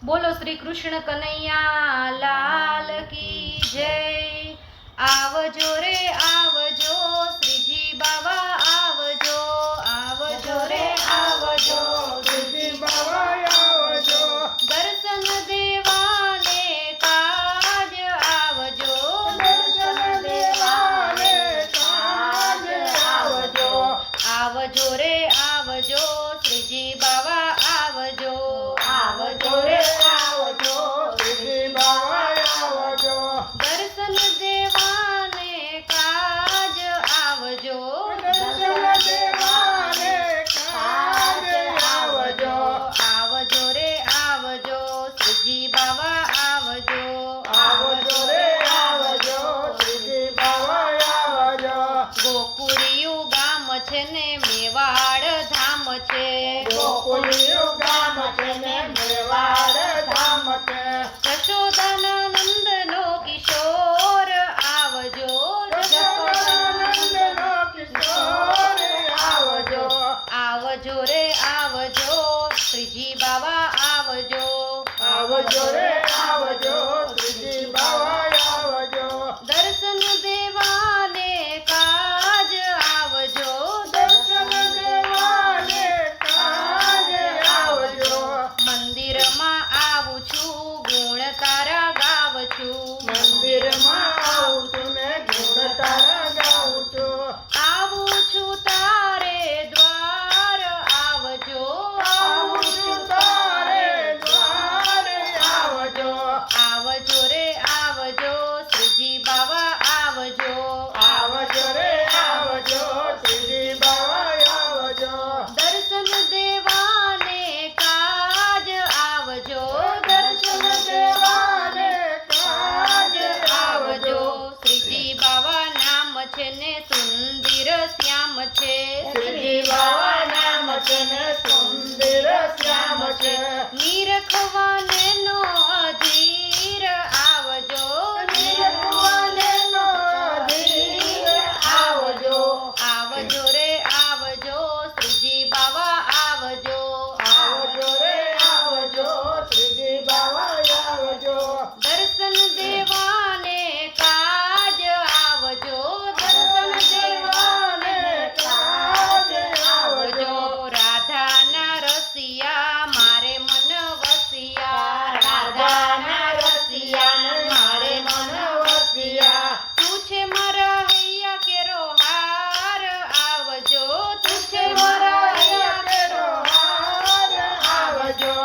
बोलो श्री कृष्ण कन्हैया लाल की जय। आवजो रे आवजो श्रीजी बाबा आवजो, आवजो रे आवजो श्रीजी बाबा आवजो, दर्शन देवाने काज आवजो, दर्शन देवाने काज आवजो, आवजो रे आवजो श्रीजी बाबा आवजो, आवजो रे आवजो श्रीजी बाबा आवजो, दर्शन देवाने काज आवजो, दर्शन देवाने काज आवजो, आवजो रे आवजो श्रीजी बाबा आवजो, आवजो रे आवजो श्रीजी बाबा आवजो, ગોકુળિયું ગામ છે ને મેવાડ ધામ છે, ગોકુળિયું ગામ છે ને મેવાડ ધામ છે, જશોદાનંદનો કિશોર આવજો, જશોદાનંદનો કિશોર આવજો, આવજો રે આવજો શ્રીજી બાબા આવજો, આવજો રે આવજો શ્રીજી બાબા આવજો, દર્શન દેવાને કાજ આવજો, દર્શન દેવાને કાજ આવજો, મંદિરમાં આવું છું ગુણ તારા ગાવ છું, મંદિરમાં આવું છું ને ગુણ તારા ગાઉં છું, આવું છું તારે દ્વાર આવજો, આવું છું તારે દ્વારે આવજો, આવજો રે આવજો શ્રીજી બાબા આવજો, આવજો રે આવજો શ્રીજી બાબા આવજો, દર્શન દેવાને કાજ આવજો, દર્શન દેવાને કાજ આવજો, શ્રીજી બાબા નામ છે ને સુંદર શ્યામ છે, શ્રીજી બાબા નામ છે ને સુંદર શ્યામ છે, નિરખવાને નો અધીર આવજો, નિરખવાને નો અધીર આવજો, આવજો રે આવજો શ્રીજી બાબા આવજો, આવજો રે આવજો શ્રીજી બાબા આવજો, દર્શન દેવાને કાજ આવજો, દર્શન દેવાને કાજ આવજો, રાધાના રસિયા મારે મન વસિયા, રાધાના રસિયા મારે મન વસિયા, તું છે મારા હૈયા કેરો હાર આવજો, તું છે મારા મારા હૈયા હૈયા કેરો હાર આવજો,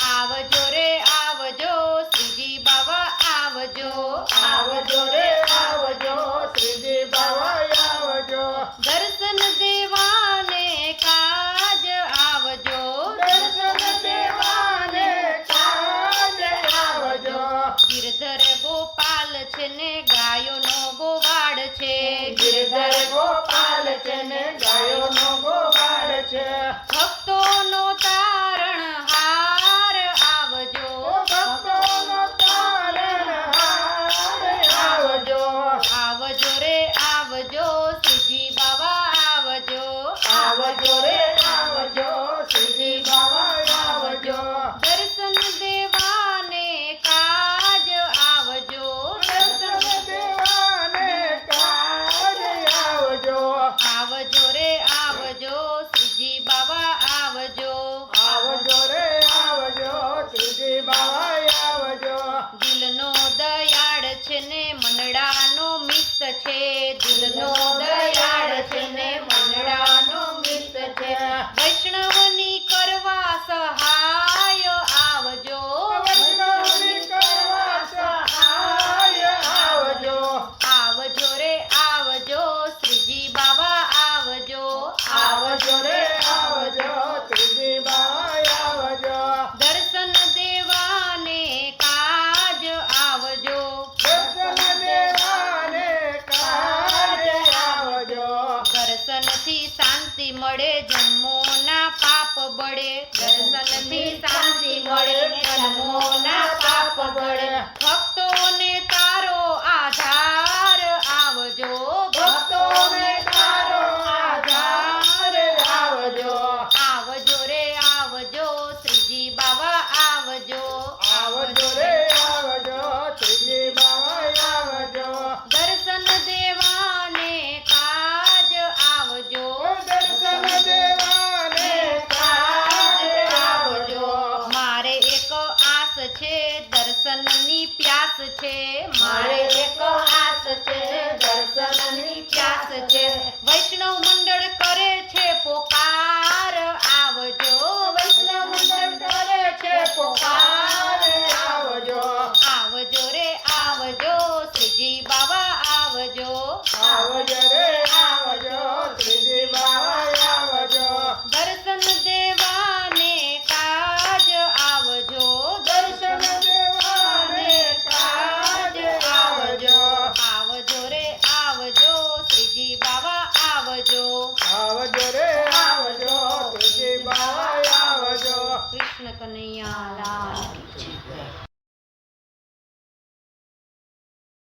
આવજો રે આવજો શ્રીજી બાબા આવજો, આવજો રે આવજો શ્રીજી બાબા આવજો, દર્શન દેવાને કાજ આવજો, દર્શન દેવાને કાજ આવજો, ગિરધર ગોપાલ છે ને ગાયોનો ગોવાડ છે, ગિરધર ગોપાલ છે ને ગાયોનો ગોવાળ છે, ભક્તોનો તારણ હાર આવજો, ભક્તોનો તારણહાર આવજો, આવજો રે આવજો શ્રીજી બાબા આવજો, આવજો રે આવજો શ્રીજી બાબા આવજો, દર્શન દેવાને કાજ આવજો, દર્શન દેવાને કાજ આવજો, આવજો રે આવજો શ્રીજી બાબા આવજો, આવજો રે આવજો શ્રીજી બાબા આવજો, દિલનો દયાળ છે ને મનડાનો મિત છે, દિલનો દયાળ છે ને મનડાનો મિત છે, વૈષ્ણવની કરવા સહાય આવજો, વૈષ્ણવની કરવા સહાય આવજો, આવજો રે આવજો શ્રીજી બાબા આવજો, આવજો રે આવજો શ્રીજી બાબા આવજો, દર્શન દેવાને કાજ આવજો, દર્શન દેવાને કાજ આવજો, દર્શનથી શાંતિ મળે જન્મોના પાપ બળે, દર્શનથી શાંતિ મળે જન્મોના પાપ બળે, ભક્તોને તારો આધાર આવજો, ભક્તોને તારો આધાર આવજો, આવજો રે આવજો શ્રીજી બાબા આવજો, છે દર્શનની પ્યાસ છે મારે એક આસ છે દર્શનની પ્યાસ છે વૈષ્ણવ મંડળ કરે છે પોકાર